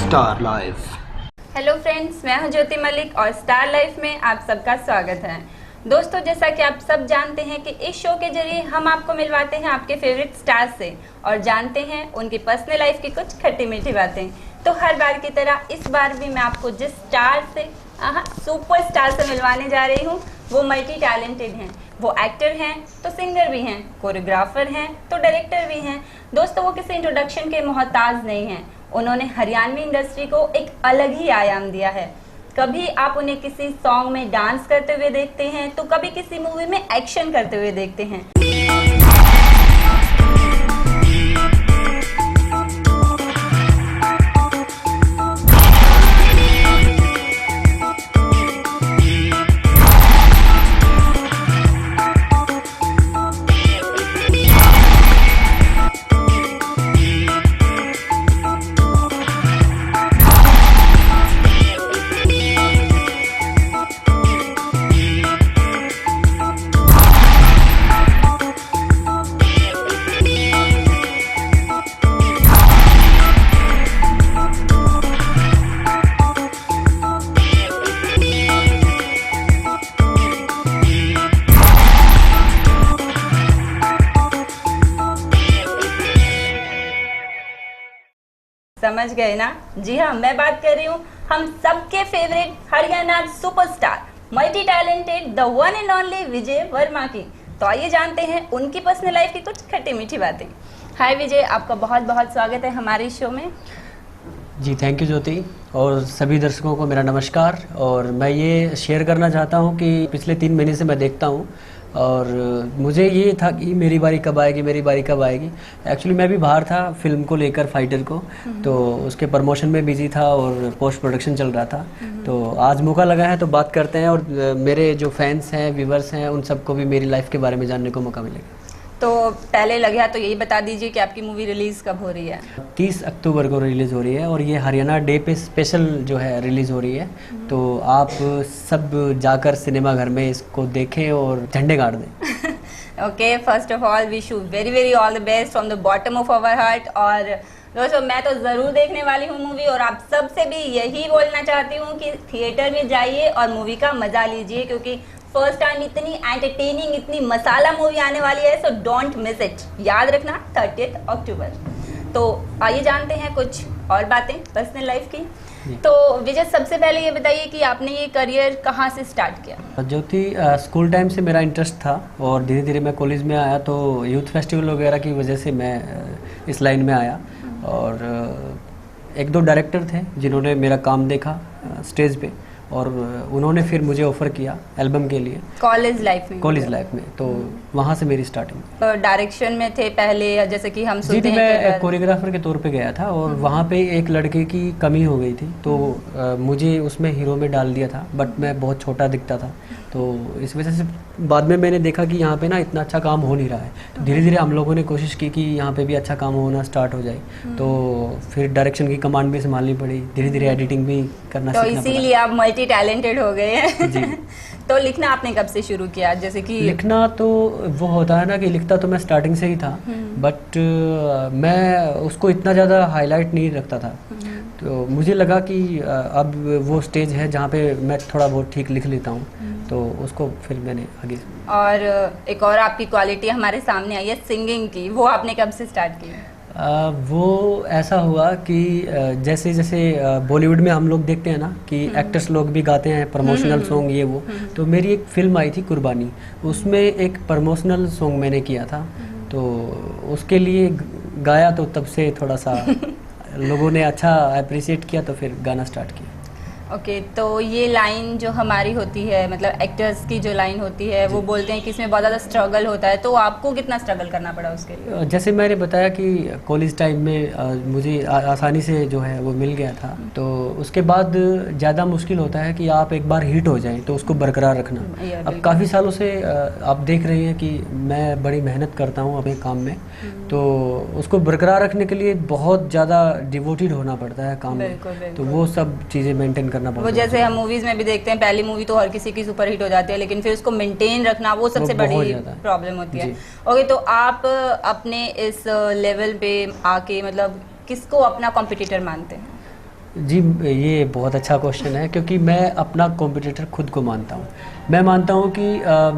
Star life. Hello friends, मैं हूं ज्योति मलिक और स्टार लाइफ में आप सबका स्वागत है। दोस्तों, जैसा कि आप सब जानते हैं कि इस शो के जरिए हम आपको मिलवाते हैं आपके फेवरेट स्टार से और जानते हैं उनकी पर्सनल लाइफ की कुछ खट्टी मीठी बातें। तो हर बार की तरह इस बार भी मैं आपको जिस स्टार से सुपर स्टार से मिलवाने जा रही हूँ वो मल्टी टैलेंटेड हैं। वो एक्टर हैं तो सिंगर भी हैं, कोरियोग्राफर हैं तो डायरेक्टर भी हैं। दोस्तों, वो किसी इंट्रोडक्शन के मोहताज नहीं हैं। उन्होंने हरियाणवी इंडस्ट्री को एक अलग ही आयाम दिया है। कभी आप उन्हें किसी सॉन्ग में डांस करते हुए देखते हैं तो कभी किसी मूवी में एक्शन करते हुए देखते हैं। समझ गए ना? जी हाँ, मैं बात कर रही हूँ हम सबके favourite Haryana superstar multi talented the one and only Vijay Verma की। तो आइए जानते हैं उनकी पर्सनल लाइफ की कुछ खट्टी मीठी बातें। हाय विजय, आपका बहुत बहुत स्वागत है हमारे शो में। जी थैंक यू ज्योति, और सभी दर्शकों को मेरा नमस्कार। और मैं ये शेयर करना चाहता हूँ कि पिछले 3 महीने से मैं देखता हूँ और मुझे ये था कि मेरी बारी कब आएगी, मेरी बारी कब आएगी। एक्चुअली मैं भी बाहर था फिल्म को लेकर, फाइटर को, तो उसके प्रमोशन में बिजी था और पोस्ट प्रोडक्शन चल रहा था। तो आज मौका लगा है तो बात करते हैं और मेरे जो फैंस हैं, व्यूवर्स हैं, उन सबको भी मेरी लाइफ के बारे में जानने को मौका मिलेगा। तो पहले लगे तो यही बता दीजिए कि आपकी मूवी रिलीज कब हो रही है? 30 अक्टूबर को रिलीज़ हो रही है और ये हरियाणा डे पे स्पेशल जो है रिलीज़ हो रही है। तो आप सब जाकर सिनेमा घर में इसको देखें और झंडे गाड़ दें। Okay, first of all wish you very very all the best from the bottom of our heart. और दोस्तों, मैं तो ज़रूर देखने वाली हूँ मूवी और आप सब से भी यही बोलना चाहती हूँ कि थिएटर में जाइए और मूवी का मज़ा लीजिए, क्योंकि फर्स्ट टाइम इतनी एंटरटेनिंग, इतनी मसाला मूवी आने वाली है। So don't miss it. याद रखना 30 अक्टूबर। तो आइए जानते हैं कुछ और बातें पर्सनल लाइफ की। तो विजय, सबसे पहले ये बताइए कि आपने ये करियर कहाँ से स्टार्ट किया? ज्योति, स्कूल टाइम से मेरा इंटरेस्ट था और धीरे धीरे मैं कॉलेज में आया तो यूथ फेस्टिवल वगैरह की वजह से मैं इस लाइन में आया। और 1-2 डायरेक्टर थे जिन्होंने मेरा काम देखा स्टेज पे और उन्होंने फिर मुझे ऑफर किया एल्बम के लिए कॉलेज लाइफ में। तो वहाँ से मेरी स्टार्टिंग। डायरेक्शन में थे पहले, जैसे कि हम सुनते हैं? मैं कोरियोग्राफर के तौर पे गया था और वहाँ पे एक लड़के की कमी हो गई थी तो मुझे उसमें हीरो में डाल दिया था, बट मैं बहुत छोटा दिखता था। तो इस वजह से बाद में मैंने देखा कि यहाँ पे ना इतना अच्छा काम हो नहीं रहा है। तो धीरे धीरे हम लोगों ने कोशिश की कि यहाँ पे भी अच्छा काम होना स्टार्ट हो जाए। तो फिर डायरेक्शन की कमांड भी संभालनी पड़ी, धीरे धीरे एडिटिंग भी करना सीखना पड़ा। तो इसीलिए आप मल्टी टैलेंटेड हो गए हैं। जी। तो लिखना आपने कब से शुरू किया? जैसे कि लिखना तो वो होता है ना कि लिखता तो मैं स्टार्टिंग से ही था, बट मैं उसको इतना ज़्यादा हाईलाइट नहीं रखता था। तो मुझे लगा कि अब वो स्टेज है जहाँ पे मैं थोड़ा बहुत ठीक लिख लेता हूँ, तो उसको फिर मैंने आगे। और एक और आपकी क्वालिटी हमारे सामने आई है सिंगिंग की, वो आपने कब से स्टार्ट की? वो ऐसा हुआ कि जैसे जैसे बॉलीवुड में हम लोग देखते हैं ना कि एक्टर्स लोग भी गाते हैं प्रमोशनल सॉन्ग ये वो। तो मेरी एक फिल्म आई थी कुर्बानी, उसमें एक प्रमोशनल सॉन्ग मैंने किया था। तो उसके लिए गाया, तो तब से थोड़ा सा लोगों ने अच्छा अप्रिशिएट किया तो फिर गाना स्टार्ट किया। ओके, तो ये लाइन जो हमारी होती है, मतलब एक्टर्स की जो लाइन होती है, वो बोलते हैं कि इसमें बहुत ज़्यादा स्ट्रगल होता है। तो आपको कितना स्ट्रगल करना पड़ा उसके लिए? जैसे मैंने बताया कि कॉलेज टाइम में मुझे आसानी से जो है वो मिल गया था। तो उसके बाद ज़्यादा मुश्किल होता है कि आप एक बार हिट हो जाएं तो उसको बरकरार रखना। अब काफ़ी सालों से आप देख रहे हैं कि मैं बड़ी मेहनत करता हूँ अपने काम में, तो उसको बरकरार रखने के लिए बहुत ज़्यादा डिवोटेड होना पड़ता है काम में। तो वो सब चीज़ें मेंटेन करना पड़ता है। वो जैसे हम मूवीज में भी देखते हैं, पहली मूवी तो हर किसी की सुपर हिट हो जाती है, लेकिन फिर उसको मेंटेन रखना वो सबसे बड़ी प्रॉब्लम होती है। ओके, तो आप अपने इस लेवल पे आके मतलब किसको अपना कॉम्पिटिटर मानते हैं? जी, ये बहुत अच्छा क्वेश्चन है क्योंकि मैं अपना कॉम्पिटिटर खुद को मानता हूँ। मैं मानता हूँ कि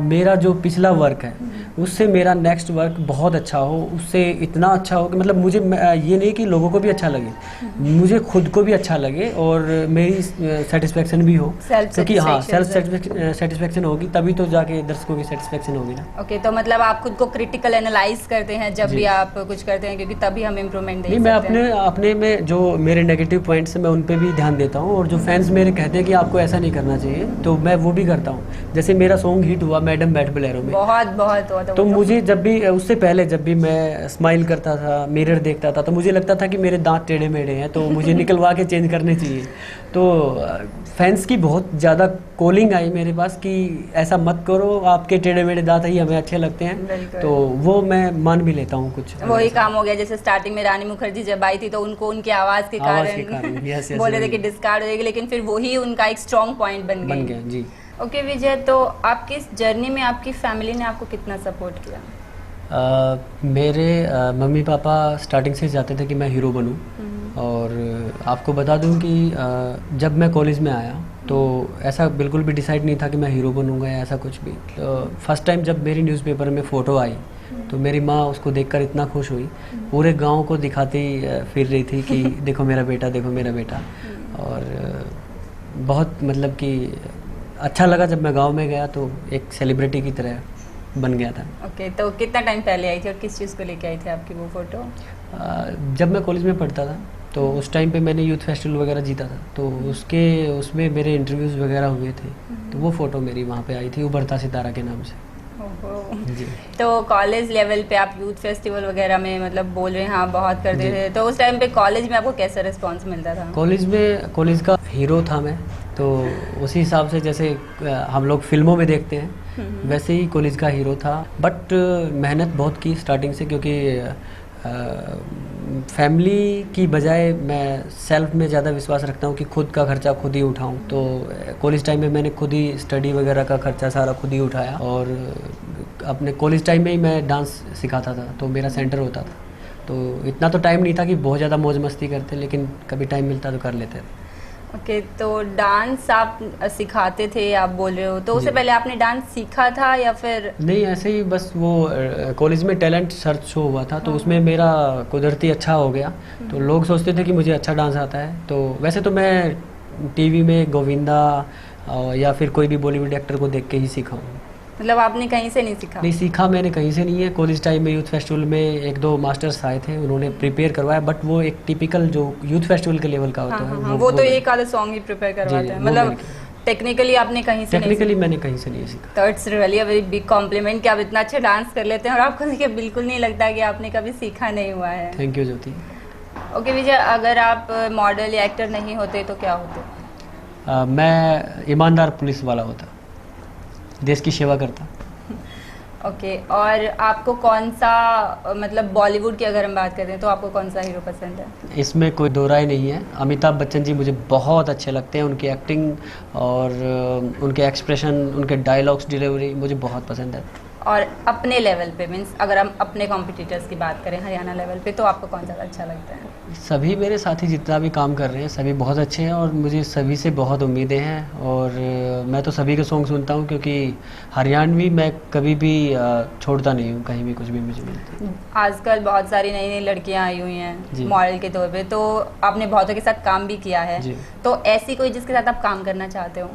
मेरा जो पिछला वर्क है उससे मेरा नेक्स्ट वर्क बहुत अच्छा हो, उससे इतना अच्छा हो कि मतलब मुझे ये नहीं कि लोगों को भी अच्छा लगे, मुझे खुद को भी अच्छा लगे और मेरी सेटिस्फेक्शन भी हो, क्योंकि हाँ सेल्फ सेटिस्फेक्शन होगी तभी तो जाके दर्शकों की सेटिस्फेक्शन होगी ना। ओके, तो मतलब आप खुद को क्रिटिकल एनालाइज करते हैं जब भी आप कुछ करते हैं, क्योंकि तभी हम इम्प्रूवमेंट देख नहीं, मैं अपने में जो मेरे नेगेटिव पॉइंट्स हैं मैं उन पे भी ध्यान देता हूँ, और जो फैंस मेरे कहते हैं कि आपको ऐसा नहीं करना चाहिए तो मैं वो भी करता हूँ। जैसे मेरा सॉन्ग हिट हुआ मैडम बैठ बोलेरो में, बहुत हुआ तो मुझे जब भी उससे पहले जब भी मैं स्माइल करता था, मिरर देखता था, तो मुझे लगता था कि मेरे दांत टेढ़े मेढ़े हैं तो मुझे निकलवा के चेंज करने चाहिए। तो फैंस की बहुत ज़्यादा कॉलिंग आई मेरे पास कि ऐसा मत करो, आपके टेढ़े मेढ़े दांत ही हमें अच्छे लगते हैं, तो वो मैं मान भी लेता हूँ कुछ। वही काम हो गया, जैसे स्टार्टिंग में रानी मुखर्जी जब आई थी तो उनको उनकी आवाज़ के कारण बोले थे कि डिस्कार्ड हो जाएगी, लेकिन फिर वही उनका एक स्ट्रॉन्ग पॉइंट बन गया जी। ओके विजय, तो आपकी इस जर्नी में आपकी फैमिली ने आपको कितना सपोर्ट किया? मेरे मम्मी पापा स्टार्टिंग से चाहते थे कि मैं हीरो बनूं, और आपको बता दूं कि जब मैं कॉलेज में आया तो ऐसा बिल्कुल भी डिसाइड नहीं था कि मैं हीरो बनूंगा या ऐसा कुछ भी। तो फर्स्ट टाइम जब मेरी न्यूज़पेपर में फ़ोटो आई तो मेरी माँ उसको देखकर इतना खुश हुई, पूरे गांव को दिखाती फिर रही थी कि देखो मेरा बेटा, देखो मेरा बेटा। और बहुत मतलब कि अच्छा लगा जब मैं गांव में गया तो एक सेलिब्रिटी की तरह बन गया था। ओके, तो कितना टाइम पहले आई थी और किस चीज़ को लेके आई थी आपकी वो फ़ोटो? जब मैं कॉलेज में पढ़ता था तो उस टाइम पे मैंने यूथ फेस्टिवल वगैरह जीता था, तो उसमें मेरे इंटरव्यूज़ वगैरह हुए थे, तो वो फ़ोटो मेरी वहाँ पे आई थी, उभरता सितारा के नाम से। जी। तो कॉलेज लेवल पे आप यूथ फेस्टिवल वगैरह में मतलब बोल रहे हैं हाँ बहुत करते थे, तो उस टाइम पे कॉलेज में आपको कैसा रिस्पांस मिलता था? कॉलेज का हीरो था मैं, तो उसी हिसाब से जैसे हम लोग फिल्मों में देखते हैं वैसे ही कॉलेज का हीरो था। बट मेहनत बहुत की स्टार्टिंग से, क्योंकि फैमिली की बजाय मैं सेल्फ में ज़्यादा विश्वास रखता हूँ कि खुद का खर्चा खुद ही उठाऊँ। तो कॉलेज टाइम में मैंने खुद ही स्टडी वगैरह का खर्चा सारा खुद ही उठाया, और अपने कॉलेज टाइम में ही मैं डांस सिखाता था, तो मेरा सेंटर होता था। तो इतना तो टाइम नहीं था कि बहुत ज़्यादा मौज मस्ती करते, लेकिन कभी टाइम मिलता तो कर लेते थे। ओके, तो डांस आप सिखाते थे आप बोल रहे हो, तो उससे पहले आपने डांस सीखा था या फिर? नहीं, ऐसे ही बस वो कॉलेज में टैलेंट सर्च शो हुआ था, तो उसमें मेरा कुदरती अच्छा हो गया, तो लोग सोचते थे कि मुझे अच्छा डांस आता है। तो वैसे तो मैं टीवी में गोविंदा या फिर कोई भी बॉलीवुड एक्टर को देख के ही सीखा हूँ। मतलब आपने कहीं से नहीं सीखा? नहीं सीखा मैंने कहीं से नहीं है। कॉलेज टाइम में यूथ फेस्टिवल में एक दो मास्टर्स आए थे, उन्होंने प्रिपेयर करवाया, बट वो एक टिपिकल जो यूथ फेस्टिवल के लेवल का होता है वो तो एक आधा सॉन्ग ही प्रिपेयर करवाते हैं, मतलब टेक्निकली आपने कहीं से टेक्निकली मैंने कहीं से नहीं सीखा। तो it's really a very big complement कि आप इतना अच्छा डांस कर लेते हैं और आपको देखिए बिल्कुल नहीं लगता कि आपने कभी सीखा नहीं हुआ है। Thank you Jyoti. ओके विजय, अगर आप मॉडल या एक्टर नहीं होते तो क्या होते? मैं ईमानदार पुलिस वाला होता, देश की सेवा करता। ओके, और आपको कौन सा मतलब बॉलीवुड की अगर हम बात करें तो आपको कौन सा हीरो पसंद है? इसमें कोई दो राय नहीं है, अमिताभ बच्चन जी मुझे बहुत अच्छे लगते हैं, उनकी एक्टिंग और उनके एक्सप्रेशन, उनके डायलॉग्स डिलीवरी मुझे बहुत पसंद है। और अपने लेवल पे मीन्स अगर हम अपने कॉम्पिटिटर्स की बात करें हरियाणा लेवल पे, तो आपको कौन ज़्यादा अच्छा लगता है? सभी मेरे साथी जितना भी काम कर रहे हैं सभी बहुत अच्छे हैं, और मुझे सभी से बहुत उम्मीदें हैं, और मैं तो सभी के सॉन्ग सुनता हूं, क्योंकि हरियाणवी मैं कभी भी छोड़ता नहीं हूं, कहीं भी कुछ भी मुझे मिलता है। आजकल बहुत सारी नई नई लड़कियां आई हुई हैं मॉडल के तौर पे, तो आपने बहुतों के साथ काम भी किया है, तो ऐसी कोई जिसके साथ आप काम करना चाहते हो?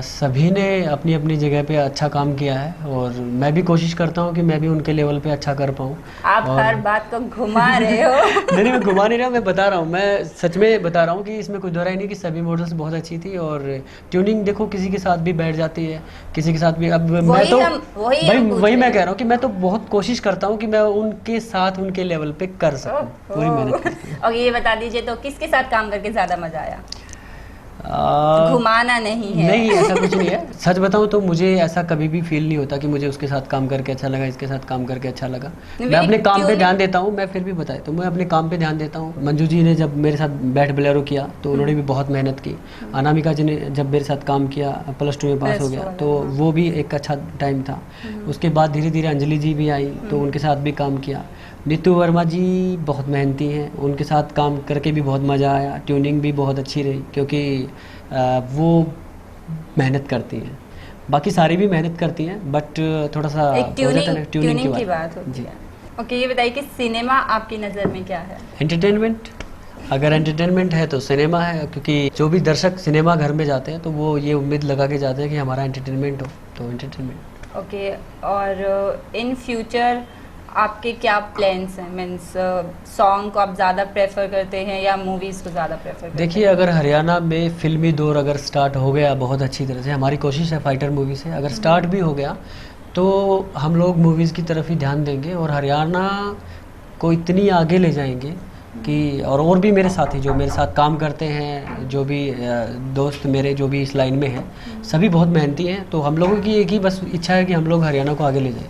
सभी ने अपनी अपनी जगह पे अच्छा काम किया है, और मैं भी कोशिश करता हूँ कि मैं भी उनके लेवल पे अच्छा कर पाऊँ। आप हर बात को घुमा रहे हो। नहीं, मैं घुमा नहीं रहा, मैं बता रहा हूँ, मैं सच में बता रहा हूँ कि इसमें कोई दोहराई नहीं कि सभी मॉडल्स बहुत अच्छी थी, और ट्यूनिंग देखो किसी के साथ भी बैठ जाती है, किसी के साथ भी। अब मैं तो वही मैं कह रहा हूँ कि मैं तो बहुत कोशिश करता हूँ कि मैं उनके साथ उनके लेवल पे कर सकूँ, पूरी मेहनत करती हूँ। और ये बता दीजिए, तो किसके साथ काम करके ज़्यादा मजा आया? घुमाना नहीं है। नहीं, ऐसा कुछ नहीं है। सच बताऊं तो मुझे ऐसा कभी भी फील नहीं होता कि मुझे उसके साथ काम करके अच्छा लगा, इसके साथ काम करके अच्छा लगा। मैं अपने काम पे ध्यान देता हूं, मैं फिर भी बताए तो मैं अपने काम पे ध्यान देता हूं। मंजू जी ने जब मेरे साथ बैठ बोलेरो किया तो उन्होंने भी बहुत मेहनत की। अनामिका जी ने जब मेरे साथ काम किया, +2 में पास हो गया, तो वो भी एक अच्छा टाइम था। उसके बाद धीरे धीरे अंजलि जी भी आई, तो उनके साथ भी काम किया। नीतू वर्मा जी बहुत मेहनती हैं, उनके साथ काम करके भी बहुत मज़ा आया, ट्यूनिंग भी बहुत अच्छी रही क्योंकि वो मेहनत करती हैं। बाकी सारी भी मेहनत करती हैं बट थोड़ा सा एक हो जाता है ना, ट्यूनिंग की बात होती जी। है। ओके, ये बताइए कि सिनेमा आपकी नज़र में क्या है? एंटरटेनमेंट, अगर एंटरटेनमेंट है तो सिनेमा है, क्योंकि जो भी दर्शक सिनेमा घर में जाते हैं तो वो ये उम्मीद लगा के जाते हैं कि हमारा एंटरटेनमेंट हो, तो एंटरटेनमेंट। ओके, और इन फ्यूचर आपके क्या प्लान्स हैं? मीन्स सॉन्ग को आप ज़्यादा प्रेफर करते हैं या मूवीज़ को ज़्यादा प्रेफर करते देखिए, अगर हरियाणा में फिल्मी दौर अगर स्टार्ट हो गया बहुत अच्छी तरह से, हमारी कोशिश है फाइटर मूवी से, अगर स्टार्ट भी हो गया तो हम लोग मूवीज़ की तरफ ही ध्यान देंगे और हरियाणा को इतनी आगे ले जाएंगे कि और भी मेरे साथी जो मेरे साथ काम करते हैं, जो भी दोस्त मेरे जो भी इस लाइन में हैं, सभी बहुत मेहनती हैं। तो हम लोगों की एक ही बस इच्छा है कि हम लोग हरियाणा को आगे ले जाएं।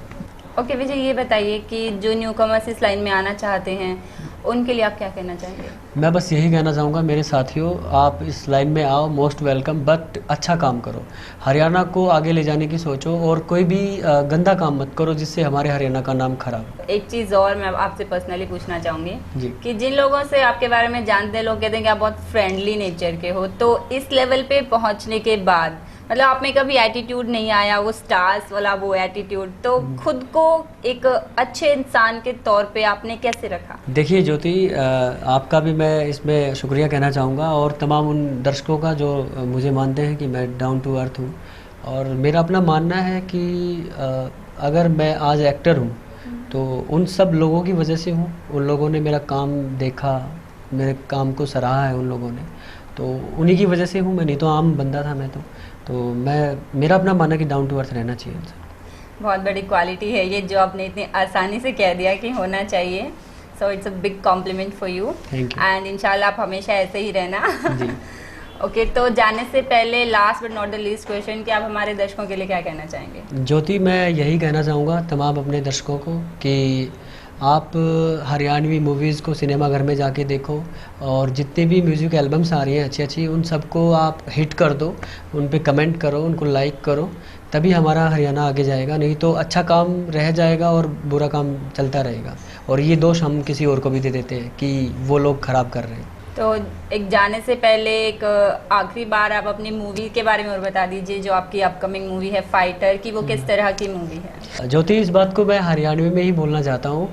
ओके विजय, ये बताइए कि जो न्यू कमर्स इस लाइन में आना चाहते हैं उनके लिए आप क्या कहना चाहेंगे? मैं बस यही कहना चाहूँगा मेरे साथियों, आप इस लाइन में आओ, मोस्ट वेलकम, बट अच्छा काम करो, हरियाणा को आगे ले जाने की सोचो और कोई भी गंदा काम मत करो जिससे हमारे हरियाणा का नाम खराब। एक चीज़ और मैं आपसे पर्सनली पूछना चाहूँगी जी। कि जिन लोगों से आपके बारे में जानते हैं, लोग कहते हैं कि आप बहुत फ्रेंडली नेचर के हो, तो इस लेवल पे पहुँचने के बाद मतलब आप में कभी एटीट्यूड नहीं आया, वो स्टार्स वाला वो एटीट्यूड, तो खुद को एक अच्छे इंसान के तौर पे आपने कैसे रखा? देखिए ज्योति, आपका भी मैं इसमें शुक्रिया कहना चाहूँगा और तमाम उन दर्शकों का जो मुझे मानते हैं कि मैं डाउन टू अर्थ हूँ। और मेरा अपना मानना है कि अगर मैं आज एक्टर हूँ तो उन सब लोगों की वजह से हूँ। उन लोगों ने मेरा काम देखा, मेरे काम को सराहा है उन लोगों ने, तो उन्हीं की वजह से हूँ मैं, नहीं तो आम बंदा था मैं तो मेरा अपना मानना कि डाउन टू अर्थ रहना चाहिए उनसे। बहुत बड़ी क्वालिटी है ये जो आपने इतनी आसानी से कह दिया कि होना चाहिए। So it's a big complement for you and इंशाल्लाह आप हमेशा ऐसे ही रहना। जी। ओके, तो जाने से पहले last but not the least question कि आप हमारे दर्शकों के लिए क्या कहना चाहेंगे? ज्योति, मैं यही कहना चाहूँगा तमाम अपने दर्शकों को कि आप हरियाणवी मूवीज़ को सिनेमा घर में जाके देखो और जितने भी म्यूज़िक एल्बम्स आ रही हैं अच्छी अच्छी, उन सबको आप हिट कर दो, उन पे कमेंट करो, उनको लाइक करो, तभी हमारा हरियाणा आगे जाएगा। नहीं तो अच्छा काम रह जाएगा और बुरा काम चलता रहेगा, और ये दोष हम किसी और को भी दे देते हैं कि वो लोग ख़राब कर रहे हैं। तो एक जाने से पहले एक आखिरी बार आप अपनी मूवी के बारे में और बता दीजिए, जो आपकी अपकमिंग मूवी है फाइटर की, वो किस तरह की मूवी है? ज्योति, इस बात को मैं हरियाणवी में ही बोलना चाहता हूँ।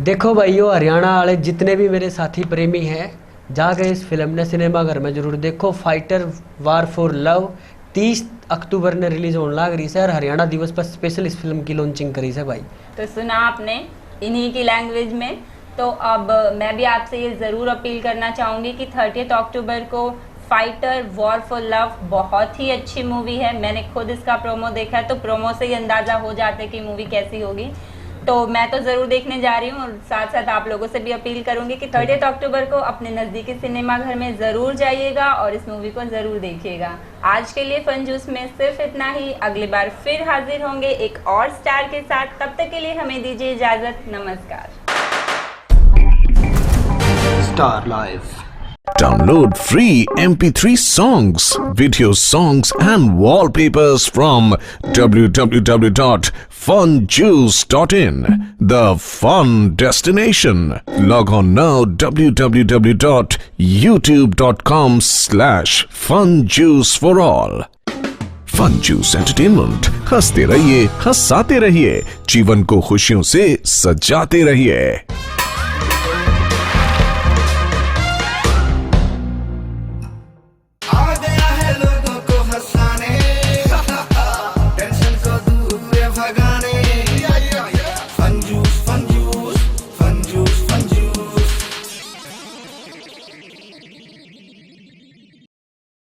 देखो भाइयों, हरियाणा वाले जितने भी मेरे साथी प्रेमी हैं, जाके इस फिल्म ने सिनेमा घर में जरूर देखो। फाइटर वार फॉर लव 30 अक्टूबर ने रिलीज होने लग रही है और हरियाणा दिवस पर स्पेशल इस फिल्म की लॉन्चिंग करी है भाई। तो सुना आपने इन्हीं की लैंग्वेज में। तो अब मैं भी आपसे ये ज़रूर अपील करना चाहूँगी कि 30 अक्टूबर को फाइटर वॉर फॉर लव बहुत ही अच्छी मूवी है। मैंने खुद इसका प्रोमो देखा है, तो प्रोमो से ही अंदाज़ा हो जाता है कि मूवी कैसी होगी। तो मैं तो ज़रूर देखने जा रही हूँ और साथ साथ आप लोगों से भी अपील करूँगी कि 30 अक्टूबर को अपने नज़दीकी सिनेमा घर में ज़रूर जाइएगा और इस मूवी को ज़रूर देखिएगा। आज के लिए फन जूस में सिर्फ इतना ही। अगली बार फिर हाजिर होंगे एक और स्टार के साथ। तब तक के लिए हमें दीजिए इजाज़त। नमस्कार। Star Life. Download free MP3 songs, video songs and wallpapers from www.funjuice.in, the fun destination. Log on now www.youtube.com/funjuiceforall. Fun Juice Entertainment, हंसते रहिए, हंसाते रहिए, जीवन को खुशियों से सजाते रहिए।